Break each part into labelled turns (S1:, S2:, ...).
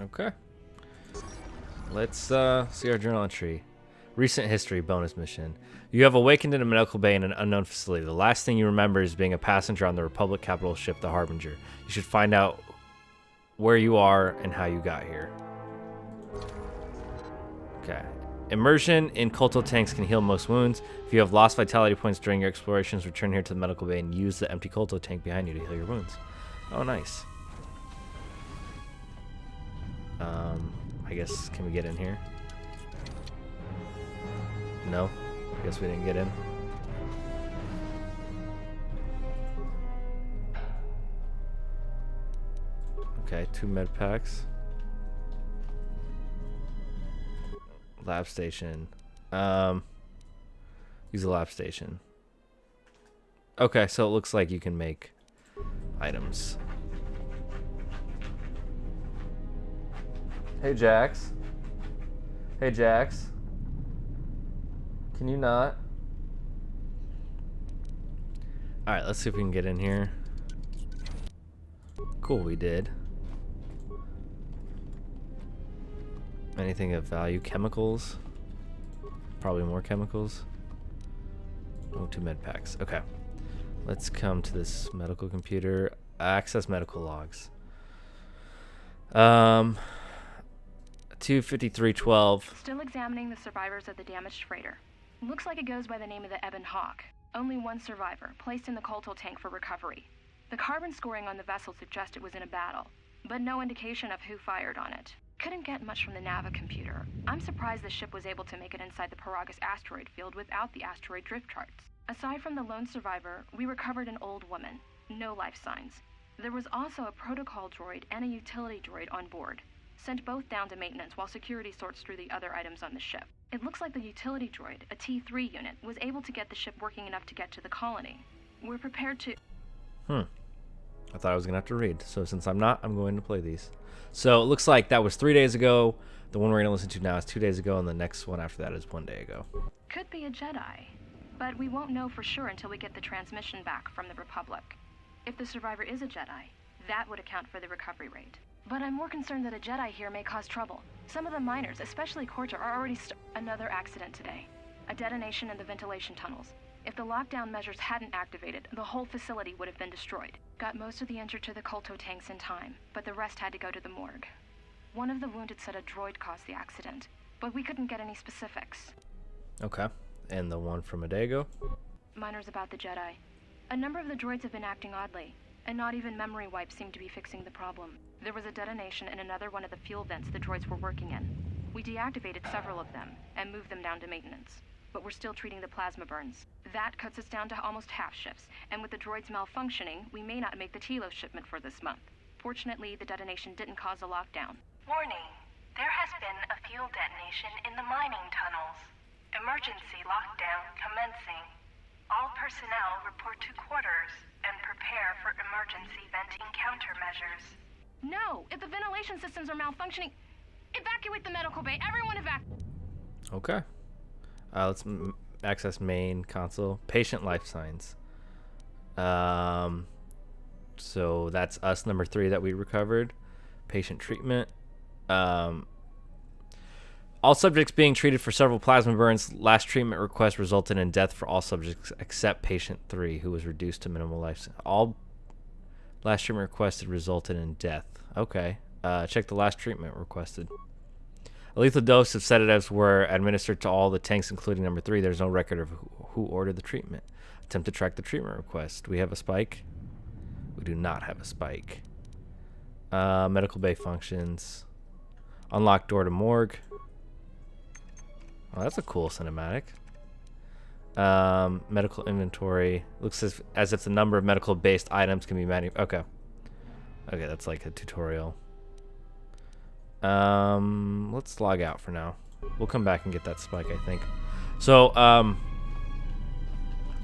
S1: Okay. Let's see our journal entry. Recent history bonus mission. You have awakened in a medical bay in an unknown facility. The last thing you remember is being a passenger on the Republic capital ship, the Harbinger. You should find out where you are and how you got here. Okay. Immersion in Kolto tanks can heal most wounds. If you have lost vitality points during your explorations, return here to the medical bay and use the empty Kolto tank behind you to heal your wounds. Oh, nice. I guess, can we get in here? No? I guess we didn't get in. Okay, 2 med packs. Lab station. Use the lab station. Okay, so it looks like you can make items. Hey, Jax. Hey, Jax. Can you not? Alright, let's see if we can get in here. Cool, we did. Anything of value? Chemicals? Probably more chemicals. Oh, 2 med packs. Okay. Let's come to this medical computer. Access medical logs. 25312.
S2: Still examining the survivors of the damaged freighter. Looks like it goes by the name of the Ebon Hawk. Only one survivor, placed in the Kolto tank for recovery. The carbon scoring on the vessel suggests it was in a battle, but no indication of who fired on it. Couldn't get much from the Nava computer. I'm surprised the ship was able to make it inside the Peragus asteroid field without the asteroid drift charts. Aside from the lone survivor, we recovered an old woman. No life signs. There was also a protocol droid and a utility droid on board. Sent both down to maintenance while security sorts through the other items on the ship. It looks like the utility droid, a T3 unit, was able to get the ship working enough to get to the colony. We're prepared to...
S1: I thought I was going to have to read. So since I'm not, I'm going to play these. So it looks like that was 3 days ago. The one we're going to listen to now is 2 days ago, and the next one after that is 1 day ago.
S2: Could be a Jedi. But we won't know for sure until we get the transmission back from the Republic. If the survivor is a Jedi, that would account for the recovery rate. But I'm more concerned that a Jedi here may cause trouble. Some of the miners, especially Corta, are already Another accident today. A detonation in the ventilation tunnels. If the lockdown measures hadn't activated, the whole facility would have been destroyed. Got most of the injured to the Kolto tanks in time, but the rest had to go to the morgue. One of the wounded said a droid caused the accident, but we couldn't get any specifics.
S1: Okay. And the one from a day ago?
S2: Miners about the Jedi. A number of the droids have been acting oddly, and not even memory wipes seem to be fixing the problem. There was a detonation in another one of the fuel vents the droids were working in. We deactivated several of them, and moved them down to maintenance. But we're still treating the plasma burns. That cuts us down to almost half shifts, and with the droids malfunctioning, we may not make the Telos shipment for this month. Fortunately, the detonation didn't cause a lockdown.
S3: Warning. There has been a fuel detonation in the mining tunnels. Emergency lockdown commencing. All personnel report to quarters and prepare for emergency venting countermeasures.
S2: No! If the ventilation systems are malfunctioning, evacuate the medical bay. Everyone evacuate.
S1: Okay. Let's access main console. Patient life signs. So that's us, number 3 that we recovered. Patient treatment. All subjects being treated for several plasma burns. Last treatment request resulted in death for all subjects except patient 3, who was reduced to minimal life. All last treatment requested resulted in death. Okay. Check the last treatment requested. A lethal dose of sedatives were administered to all the tanks, including number 3. There's no record of who ordered the treatment. Attempt to track the treatment request. Do we have a spike? We do not have a spike. Medical bay functions. Unlock door to morgue. Oh, that's a cool cinematic. Medical inventory. Looks as if the number of medical-based items can be Okay. Okay, that's like a tutorial. Let's log out for now. We'll come back and get that spike, I think. So,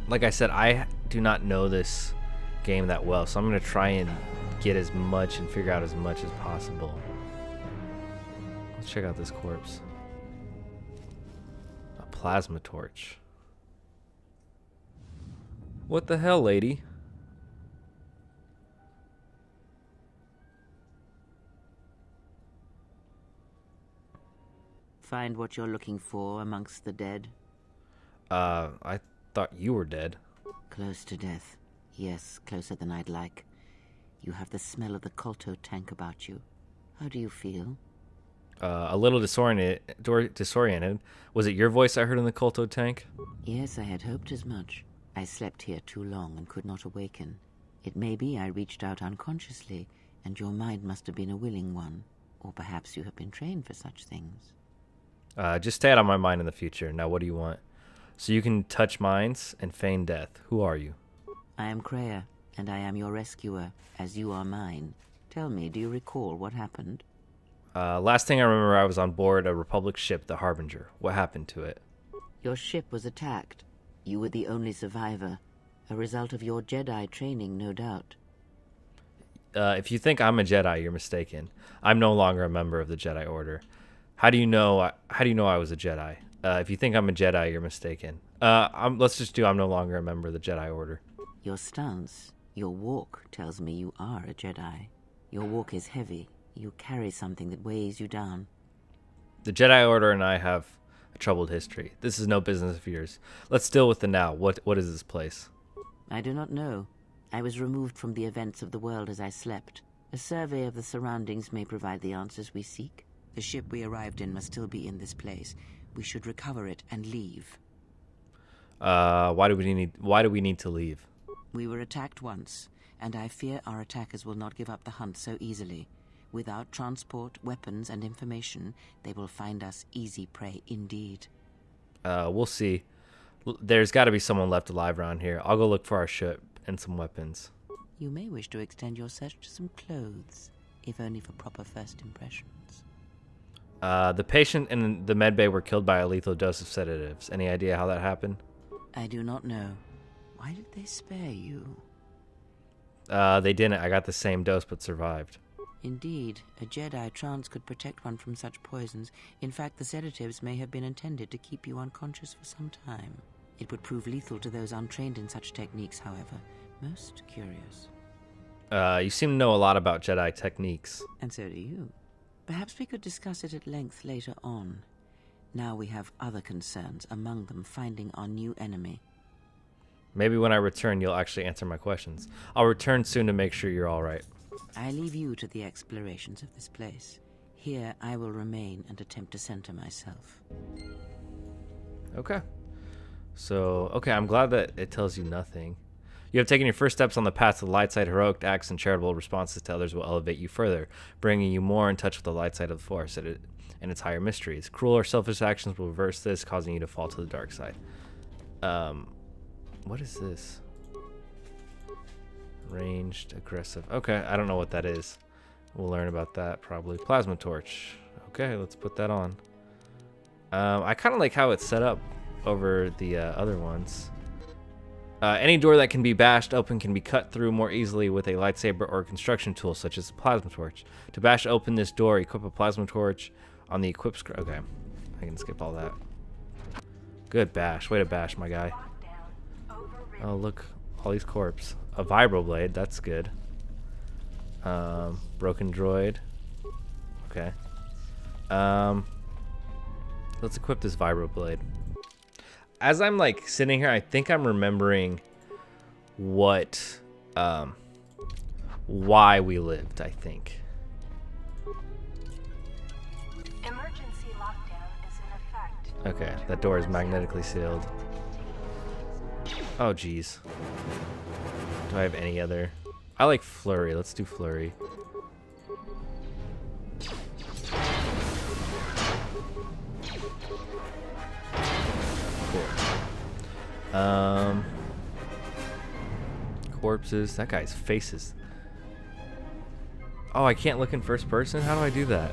S1: like I said, I do not know this game that well, so I'm going to try and get as much and figure out as much as possible. Let's check out this corpse. A plasma torch. What the hell, lady?
S4: Find what you're looking for amongst the dead?
S1: I thought you were dead.
S4: Close to death. Yes, closer than I'd like. You have the smell of the Kolto tank about you. How do you feel?
S1: A little disoriented. Was it your voice I heard in the Kolto tank?
S4: Yes, I had hoped as much. I slept here too long and could not awaken. It may be I reached out unconsciously, and your mind must have been a willing one. Or perhaps you have been trained for such things.
S1: Just stay out of my mind in the future. Now, what do you want? So you can touch minds and feign death. Who are you?
S4: I am Kreia, and I am your rescuer, as you are mine. Tell me, do you recall what happened?
S1: Last thing I remember, I was on board a Republic ship, the Harbinger. What happened to it?
S4: Your ship was attacked. You were the only survivor. A result of your Jedi training, no doubt.
S1: If you think I'm a Jedi, you're mistaken. I'm no longer a member of the Jedi Order. How do you know I was a Jedi? If you think I'm a Jedi, you're mistaken. Let's just do I'm no longer a member of the Jedi Order.
S4: Your stance, your walk tells me you are a Jedi. Your walk is heavy. You carry something that weighs you down.
S1: The Jedi Order and I have a troubled history. This is no business of yours. Let's deal with the now. What is this place?
S4: I do not know. I was removed from the events of the world as I slept. A survey of the surroundings may provide the answers we seek. The ship we arrived in must still be in this place. We should recover it and leave.
S1: Why do we need to leave?
S4: We were attacked once, and I fear our attackers will not give up the hunt so easily. Without transport, weapons, and information, they will find us easy prey indeed.
S1: We'll see. There's got to be someone left alive around here. I'll go look for our ship and some weapons.
S4: You may wish to extend your search to some clothes, if only for proper first impressions.
S1: The patient and the medbay were killed by a lethal dose of sedatives. Any idea how that happened?
S4: I do not know. Why did they spare you?
S1: They didn't. I got the same dose but survived.
S4: Indeed, a Jedi trance could protect one from such poisons. In fact, the sedatives may have been intended to keep you unconscious for some time. It would prove lethal to those untrained in such techniques, however. Most curious.
S1: You seem to know a lot about Jedi techniques.
S4: And so do you. Perhaps we could discuss it at length later on. Now we have other concerns, among them finding our new enemy.
S1: Maybe when I return, you'll actually answer my questions. I'll return soon to make sure you're all right.
S4: I leave you to the explorations of this place. Here I will remain and attempt to center myself.
S1: Okay. So, I'm glad that it tells you nothing. You have taken your first steps on the path to the light side. Heroic acts and charitable responses to others will elevate you further, bringing you more in touch with the light side of the Force and its higher mysteries. Cruel or selfish actions will reverse this, causing you to fall to the dark side. What is this? Ranged, aggressive. Okay, I don't know what that is. We'll learn about that probably. Plasma torch. Okay, let's put that on. I kind of like how it's set up over the other ones. Any door that can be bashed open can be cut through more easily with a lightsaber or a construction tool, such as a plasma torch. To bash open this door, equip a plasma torch on the equip screen. Okay, I can skip all that. Good bash. Way to bash, my guy. Oh, look. All these corpses. A vibroblade. That's good. Broken droid. Okay. Let's equip this vibroblade. As I'm like sitting here, I think I'm remembering what why we lived, I think.
S3: Emergency lockdown is in effect.
S1: Okay, that door is magnetically sealed. Oh geez. Do I have any other? I like flurry. Let's do flurry. Corpses. That guy's faces. Oh, I can't look in first person? How do I do that?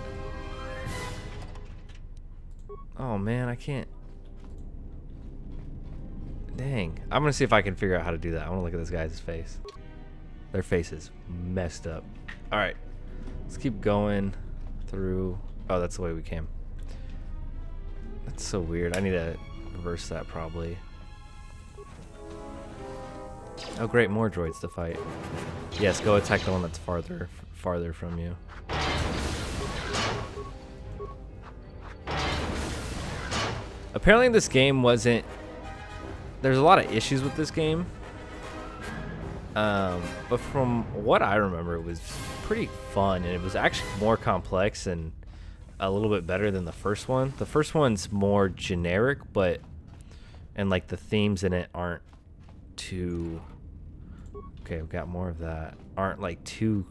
S1: Oh man, I can't. Dang. I'm gonna see if I can figure out how to do that. I wanna look at this guy's face. Their face is messed up. Alright. Let's keep going through. Oh, that's the way we came. That's so weird. I need to reverse that probably. Oh great, more droids to fight. Yes, go attack the one that's farther from you. apparently this game wasn't... There's a lot of issues with this game. But from what I remember, it was pretty fun, and it was actually more complex and a little bit better than the first one. The first one's more generic, but... And, like, the themes in it aren't too... Okay, we've got more of that. Aren't, like, too...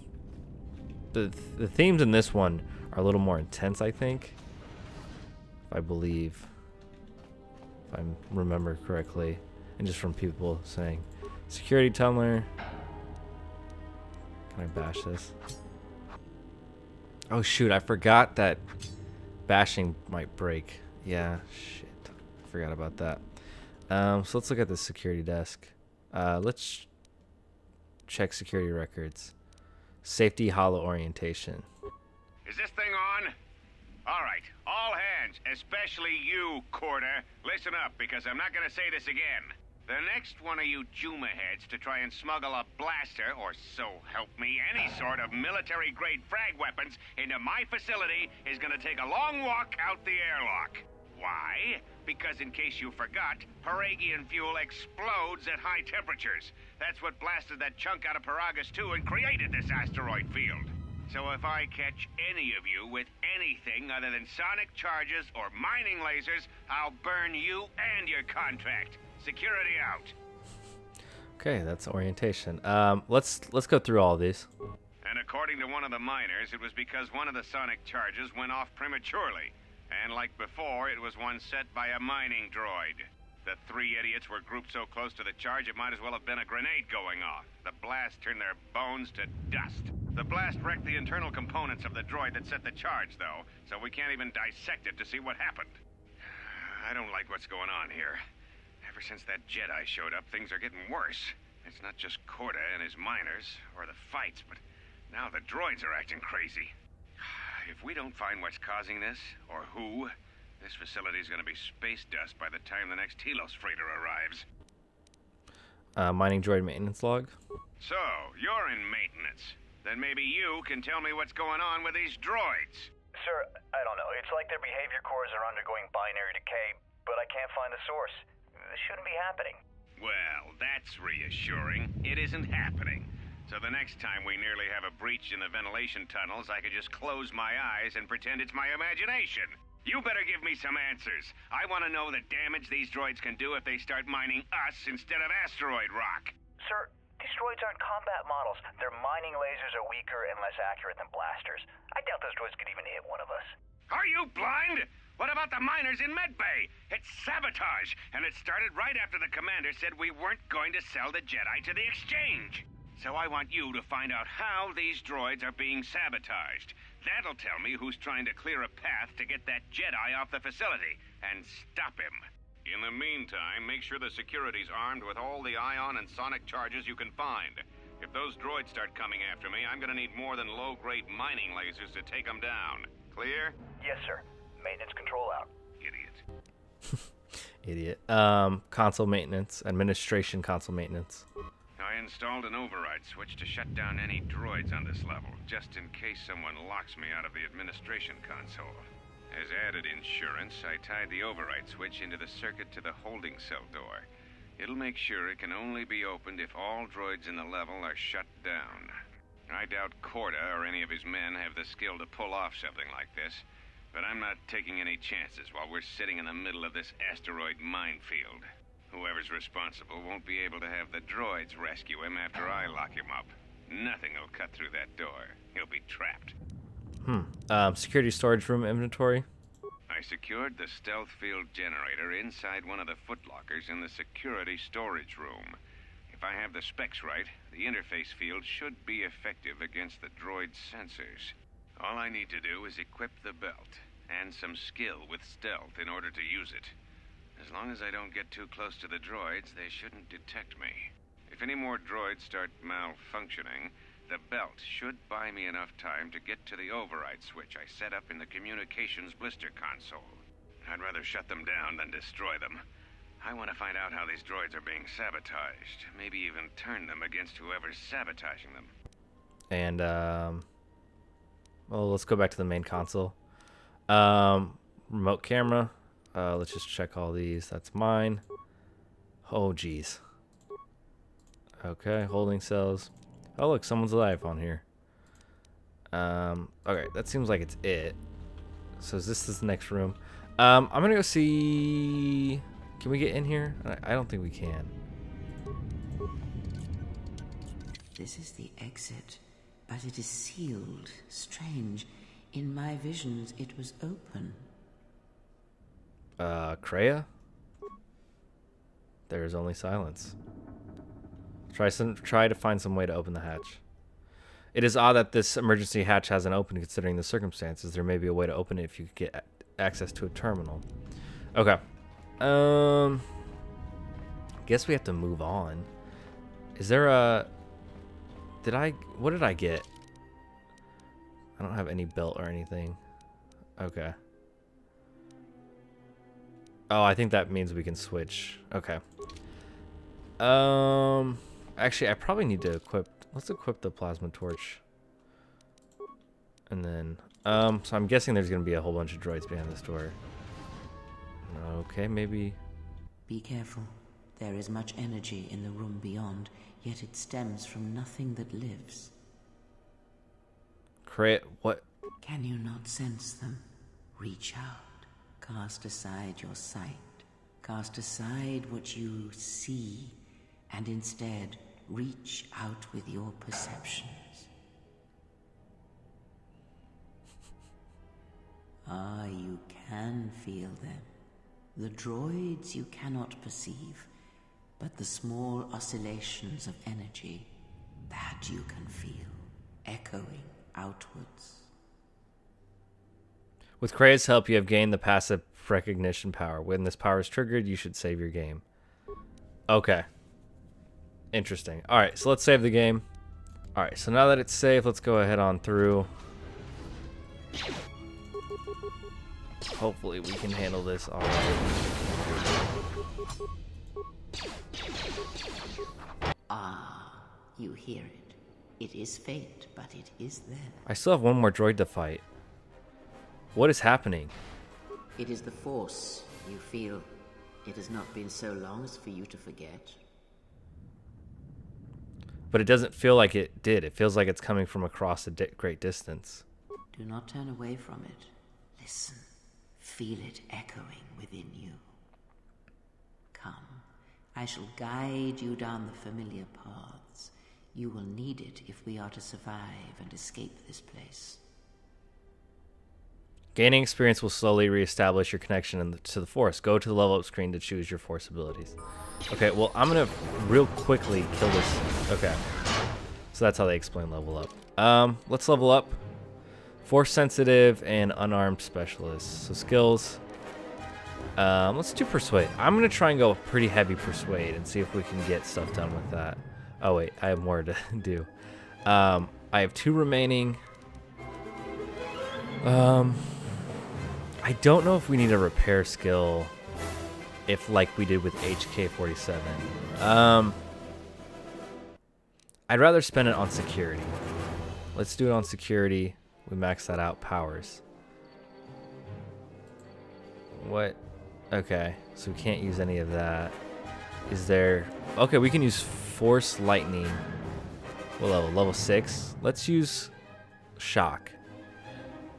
S1: The themes in this one are a little more intense, I think. I believe. If I remember correctly. And just from people saying. Security tunnel. Can I bash this? Oh, shoot. I forgot that bashing might break. Yeah, shit. I forgot about that. So let's look at the security desk. Let's check security records. Safety hollow orientation.
S5: Is this thing on? All right, all hands, especially you, Corder. Listen up, because I'm not gonna say this again. The next one of you Juma heads to try and smuggle a blaster, or so help me, any sort of military-grade frag weapons into my facility is gonna take a long walk out the airlock. Why? Because in case you forgot, Peragian fuel explodes at high temperatures. That's what blasted that chunk out of Peragus 2 and created this asteroid field. So if I catch any of you with anything other than sonic charges or mining lasers, I'll burn you and your contract. Security out.
S1: Okay, that's orientation. Let's go through all these.
S5: And according to one of the miners, it was because one of the sonic charges went off prematurely. And like before, it was one set by a mining droid. The three idiots were grouped so close to the charge, it might as well have been a grenade going off. The blast turned their bones to dust. The blast wrecked the internal components of the droid that set the charge, though, so we can't even dissect it to see what happened. I don't like what's going on here. Ever since that Jedi showed up, things are getting worse. It's not just Corda and his miners, or the fights, but now the droids are acting crazy. If we don't find what's causing this, or who, this facility is going to be space dust by the time the next Telos freighter arrives.
S1: Mining droid maintenance log.
S5: So, you're in maintenance. Then maybe you can tell me what's going on with these droids.
S6: Sir, I don't know. It's like their behavior cores are undergoing binary decay, but I can't find the source. This shouldn't be happening.
S5: Well, that's reassuring. It isn't happening. So the next time we nearly have a breach in the ventilation tunnels, I could just close my eyes and pretend it's my imagination. You better give me some answers. I want to know the damage these droids can do if they start mining us instead of asteroid rock.
S6: Sir, these droids aren't combat models. Their mining lasers are weaker and less accurate than blasters. I doubt those droids could even hit one of us.
S5: Are you blind? What about the miners in Medbay? It's sabotage, and it started right after the commander said we weren't going to sell the Jedi to the exchange. So I want you to find out how these droids are being sabotaged. That'll tell me who's trying to clear a path to get that Jedi off the facility, and stop him. In the meantime, make sure the security's armed with all the ion and sonic charges you can find. If those droids start coming after me, I'm gonna need more than low-grade mining lasers to take them down. Clear?
S6: Yes, sir. Maintenance control out.
S5: Idiot.
S1: Idiot. Console maintenance. Administration console maintenance.
S5: I installed an override switch to shut down any droids on this level, just in case someone locks me out of the administration console. As added insurance, I tied the override switch into the circuit to the holding cell door. It'll make sure it can only be opened if all droids in the level are shut down. I doubt Corda or any of his men have the skill to pull off something like this, but I'm not taking any chances while we're sitting in the middle of this asteroid minefield. Whoever's responsible won't be able to have the droids rescue him after I lock him up. Nothing will cut through that door. He'll be trapped.
S1: Security storage room inventory.
S5: I secured the stealth field generator inside one of the footlockers in the security storage room. If I have the specs right, the interface field should be effective against the droid's sensors. All I need to do is equip the belt, and some skill with stealth in order to use it. As long as I don't get too close to the droids, they shouldn't detect me. If any more droids start malfunctioning, the belt should buy me enough time to get to the override switch I set up in the communications blister console. I'd rather shut them down than destroy them. I want to find out how these droids are being sabotaged, maybe even turn them against whoever's sabotaging them.
S1: And, well, let's go back to the main console. Remote camera. Let's just check all these. That's mine. Oh, geez. Okay, holding cells. Oh, look, someone's alive on here. Okay, that seems like it's it. So this is the next room. I'm gonna go see... Can we get in here? I don't think we can.
S4: This is the exit, but it is sealed. Strange. In my visions, it was open.
S1: Kreia? There is only silence. Try to find some way to open the hatch. It is odd that this emergency hatch hasn't opened considering the circumstances. There may be a way to open it if you could get access to a terminal. Okay. Guess we have to move on. Is there a... What did I get? I don't have any belt or anything. Okay. Oh, I think that means we can switch. Okay. Actually, I probably need to equip... Let's equip the plasma torch. And then... So I'm guessing there's going to be a whole bunch of droids behind this door. Okay, maybe...
S4: Be careful. There is much energy in the room beyond, yet it stems from nothing that lives.
S1: What?
S4: Can you not sense them? Reach out. Cast aside your sight. Cast aside what you see, and instead reach out with your perceptions. Ah, you can feel them. The droids you cannot perceive, but the small oscillations of energy, that you can feel, echoing outwards.
S1: With Kreia's help, you have gained the passive recognition power. When this power is triggered, you should save your game. Okay. Interesting. Alright, so let's save the game. Alright, so now that it's saved, let's go ahead on through. Hopefully we can handle this alright.
S4: Ah, you hear it. It is faint, but it is there.
S1: I still have one more droid to fight. What is happening?
S4: It is the Force, you feel. It has not been so long as for you to forget.
S1: But it doesn't feel like it did. It feels like it's coming from across a great distance.
S4: Do not turn away from it. Listen. Feel it echoing within you. Come. I shall guide you down the familiar paths. You will need it if we are to survive and escape this place.
S1: Gaining experience will slowly reestablish your connection to the Force. Go to the level up screen to choose your Force abilities. Okay, well, I'm going to real quickly kill this. Okay. So that's how they explain level up. Let's level up. Force sensitive and unarmed specialist. So skills. Let's do persuade. I'm going to try and go pretty heavy persuade and see if we can get stuff done with that. Oh, wait. I have more to do. I have 2 remaining. I don't know if we need a repair skill if like we did with HK-47. I'd rather spend it on security. Let's do it on security. We max that out. Powers. What? Okay, so we can't use any of that. Is there... Okay, we can use Force Lightning. What level? Level 6? Let's use Shock.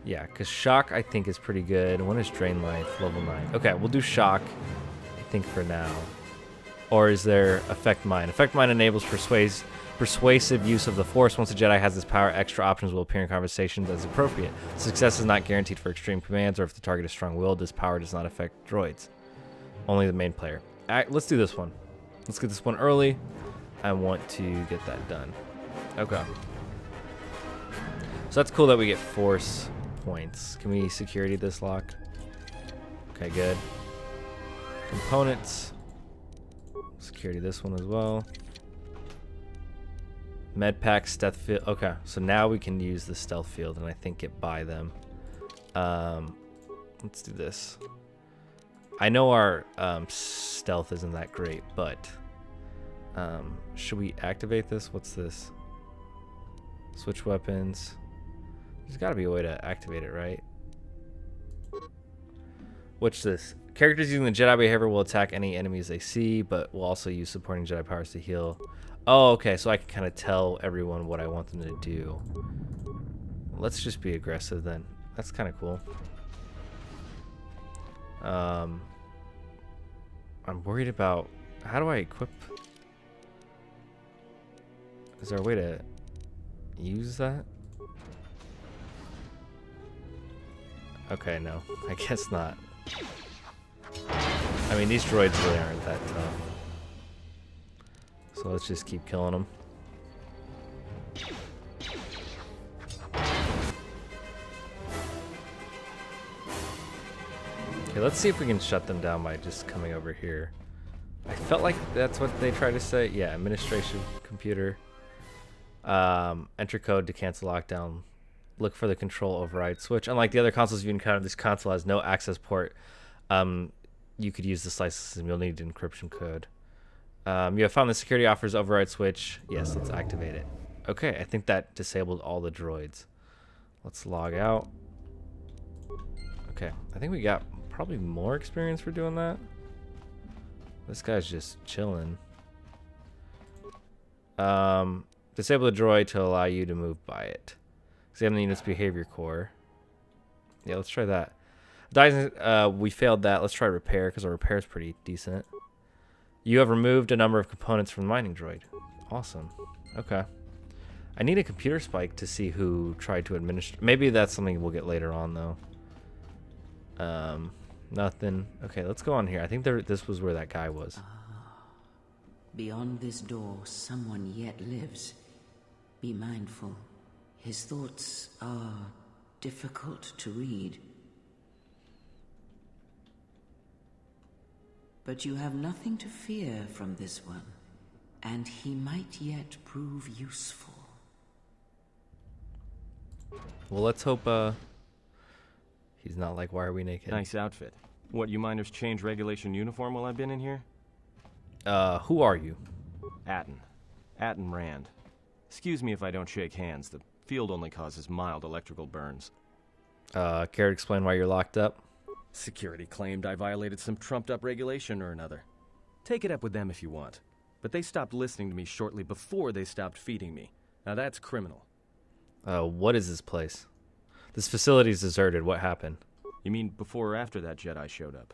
S1: Yeah, because Shock, I think, is pretty good. When is Drain Life? Level 9. Okay, we'll do Shock, I think, for now. Or is there Affect Mind? Affect Mind enables persuasive use of the Force. Once a Jedi has this power, extra options will appear in conversations as appropriate. Success is not guaranteed for extreme commands, or if the target is strong-willed, this power does not affect droids. Only the main player. All right, let's do this one. Let's get this one early. I want to get that done. Okay. So that's cool that we get Force points. Can we security this lock? Okay, good. Components. Security this one as well. Medpack, stealth field. Okay, so now we can use the stealth field and I think get by them. Let's do this. I know our stealth isn't that great, but should we activate this? What's this? Switch weapons. There's got to be a way to activate it, right? What's this? Characters using the Jedi behavior will attack any enemies they see, but will also use supporting Jedi powers to heal. Oh, okay, so I can kind of tell everyone what I want them to do. Let's just be aggressive then. That's kind of cool. I'm worried about... How do I equip... Is there a way to use that? Okay, no. I guess not. I mean, these droids really aren't that tough. So let's just keep killing them. Okay, let's see if we can shut them down by just coming over here. I felt like that's what they tried to say. Yeah, administration computer. Enter code to cancel lockdown. Look for the control override switch. Unlike the other consoles you've encountered, this console has no access port. You could use this license. You'll need an encryption code. You have found the security offers override switch. Yes, let's activate it. Okay, I think that disabled all the droids. Let's log out. Okay, I think we got probably more experience for doing that. This guy's just chilling. Disable the droid to allow you to move by it. Examine the unit's behavior core. Yeah, let's try that. We failed that. Let's try repair, because our repair is pretty decent. You have removed a number of components from the mining droid. Awesome. Okay. I need a computer spike to see who tried to administer. Maybe that's something we'll get later on, though. Nothing. Okay, let's go on here. I think this was where that guy was.
S4: Beyond this door, someone yet lives. Be mindful. His thoughts are difficult to read. But you have nothing to fear from this one, and he might yet prove useful.
S1: Well, let's hope he's not like, why are we naked?
S7: Nice outfit. What, you miners change regulation uniform while I've been in here?
S1: Who are you?
S7: Atten Rand. Excuse me if I don't shake hands. The field only causes mild electrical burns.
S1: Care to explain why you're locked up?
S7: Security claimed I violated some trumped-up regulation or another. Take it up with them if you want. But they stopped listening to me shortly before they stopped feeding me. Now that's criminal.
S1: What is this place? This facility's deserted. What happened?
S7: You mean before or after that Jedi showed up?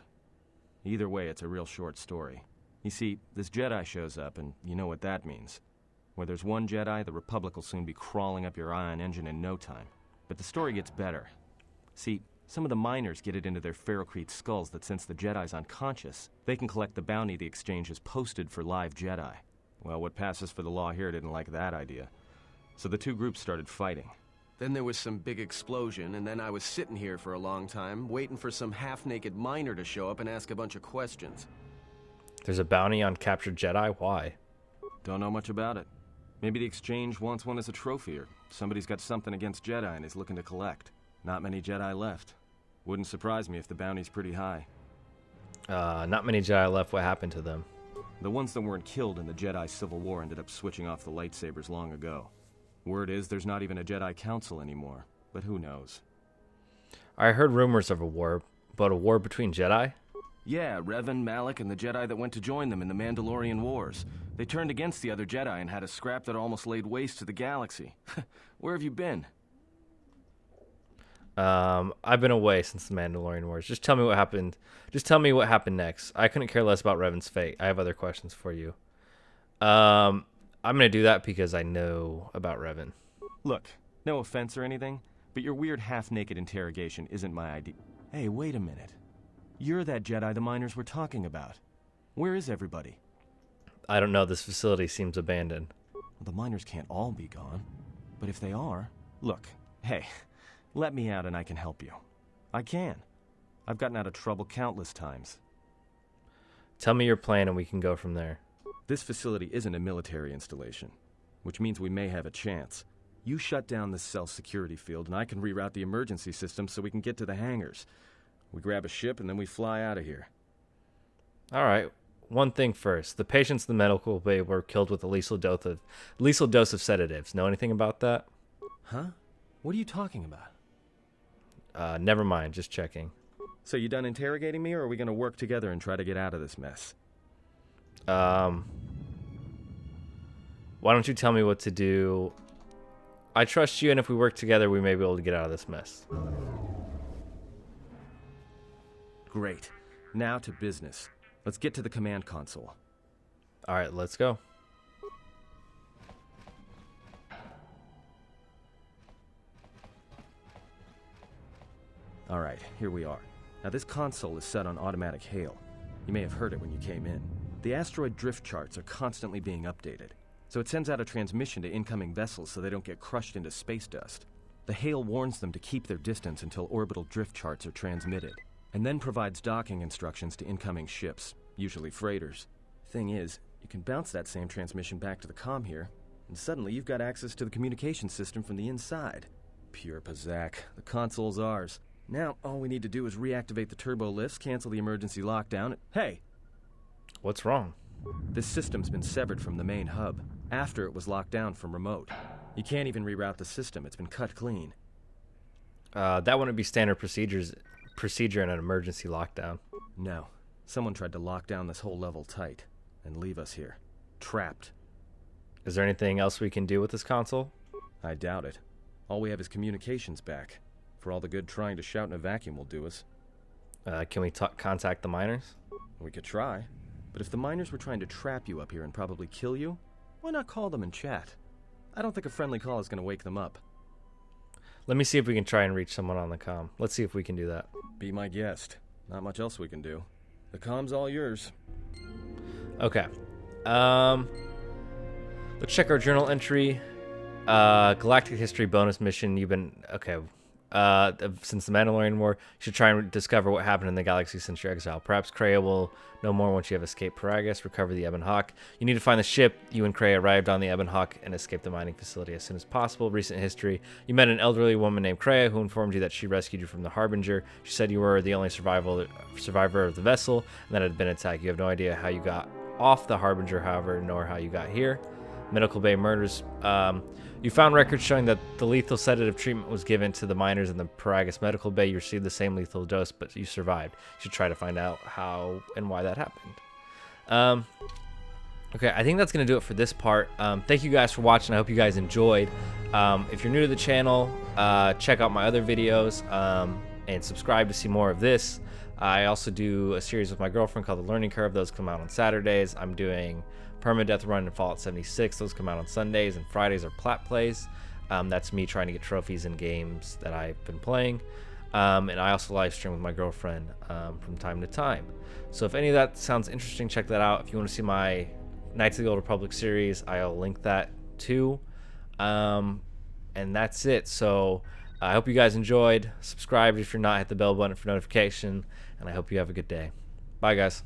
S7: Either way, it's a real short story. You see, this Jedi shows up, and you know what that means. Where there's one Jedi, the Republic will soon be crawling up your ion engine in no time. But the story gets better. See, some of the miners get it into their ferrocrete skulls that since the Jedi's unconscious, they can collect the bounty the exchange has posted for live Jedi. Well, what passes for the law here didn't like that idea. So the two groups started fighting.
S8: Then there was some big explosion, and then I was sitting here for a long time, waiting for some half-naked miner to show up and ask a bunch of questions.
S1: There's a bounty on captured Jedi? Why?
S7: Don't know much about it. Maybe the exchange wants one as a trophy, or somebody's got something against Jedi and is looking to collect. Not many Jedi left. Wouldn't surprise me if the bounty's pretty high.
S1: Not many Jedi left. What happened to them?
S7: The ones that weren't killed in the Jedi Civil War ended up switching off the lightsabers long ago. Word is there's not even a Jedi Council anymore, but who knows?
S1: I heard rumors of a war, but a war between Jedi?
S7: Yeah, Revan, Malak, and the Jedi that went to join them in the Mandalorian Wars. They turned against the other Jedi and had a scrap that almost laid waste to the galaxy. Where have you been?
S1: I've been away since the Mandalorian Wars. Just tell me what happened. Just tell me what happened next. I couldn't care less about Revan's fate. I have other questions for you. I'm going to do that because I know about Revan.
S7: Look, no offense or anything, but your weird half-naked interrogation isn't my idea. Hey, wait a minute. You're that Jedi the miners were talking about. Where is everybody?
S1: I don't know. This facility seems abandoned.
S7: Well, the miners can't all be gone. But if they are... Look, hey, let me out and I can help you. I can. I've gotten out of trouble countless times.
S1: Tell me your plan and we can go from there.
S7: This facility isn't a military installation, which means we may have a chance. You shut down the cell security field and I can reroute the emergency system so we can get to the hangars. We grab a ship and then we fly out of here.
S1: All right. One thing first. The patients in the medical bay were killed with a lethal dose of sedatives. Know anything about that?
S7: Huh? What are you talking about?
S1: Never mind. Just checking.
S7: So you done interrogating me, or are we gonna work together and try to get out of this mess?
S1: Why don't you tell me what to do? I trust you, and if we work together, we may be able to get out of this mess.
S7: Great. Now to business. Let's get to the command console.
S1: All right, let's go.
S7: All right, here we are. Now this console is set on automatic hail. You may have heard it when you came in. The asteroid drift charts are constantly being updated, so it sends out a transmission to incoming vessels so they don't get crushed into space dust. The hail warns them to keep their distance until orbital drift charts are transmitted, and then provides docking instructions to incoming ships, usually freighters. Thing is, you can bounce that same transmission back to the comm here, and suddenly you've got access to the communication system from the inside. Pure Pazak. The console's ours. Now, all we need to do is reactivate the turbo lifts, cancel the emergency lockdown. Hey!
S1: What's wrong?
S7: This system's been severed from the main hub, after it was locked down from remote. You can't even reroute the system, it's been cut clean.
S1: That wouldn't be standard procedure in an emergency lockdown.
S7: No. Someone tried to lock down this whole level tight, and leave us here. Trapped.
S1: Is there anything else we can do with this console?
S7: I doubt it. All we have is communications back. For all the good trying to shout in a vacuum will do us.
S1: Can we contact the miners?
S7: We could try. But if the miners were trying to trap you up here and probably kill you, why not call them and chat? I don't think a friendly call is going to wake them up.
S1: Let me see if we can try and reach someone on the comm. Let's see if we can do that.
S7: Be my guest. Not much else we can do. The comm's all yours.
S1: Okay. Let's check our journal entry. Galactic History bonus mission. You've been... Okay. Since the Mandalorian War, you should try and discover what happened in the galaxy since your exile. Perhaps Kreia will know more once you have escaped Peragus, recover the Ebon Hawk. You need to find the ship. You and Kreia arrived on the Ebon Hawk and escaped the mining facility as soon as possible. Recent history. You met an elderly woman named Kreia who informed you that she rescued you from the Harbinger. She said you were the only survivor of the vessel and that it had been attacked. You have no idea how you got off the Harbinger, however, nor how you got here. Medical Bay murders. You found records showing that the lethal sedative treatment was given to the miners in the Peragus Medical Bay. You received the same lethal dose, but you survived. You should try to find out how and why that happened. Okay, I think that's going to do it for this part. Thank you guys for watching. I hope you guys enjoyed. If you're new to the channel, check out my other videos and subscribe to see more of this. I also do a series with my girlfriend called The Learning Curve. Those come out on Saturdays. I'm doing Permadeath Run and Fallout 76. Those come out on Sundays, and Fridays are Plat Plays. That's me trying to get trophies in games that I've been playing. And I also live stream with my girlfriend from time to time. So if any of that sounds interesting, check that out. If you want to see my Knights of the Old Republic series, I'll link that too. And that's it. So I hope you guys enjoyed. Subscribe if you're not. Hit the bell button for notification. And I hope you have a good day. Bye, guys.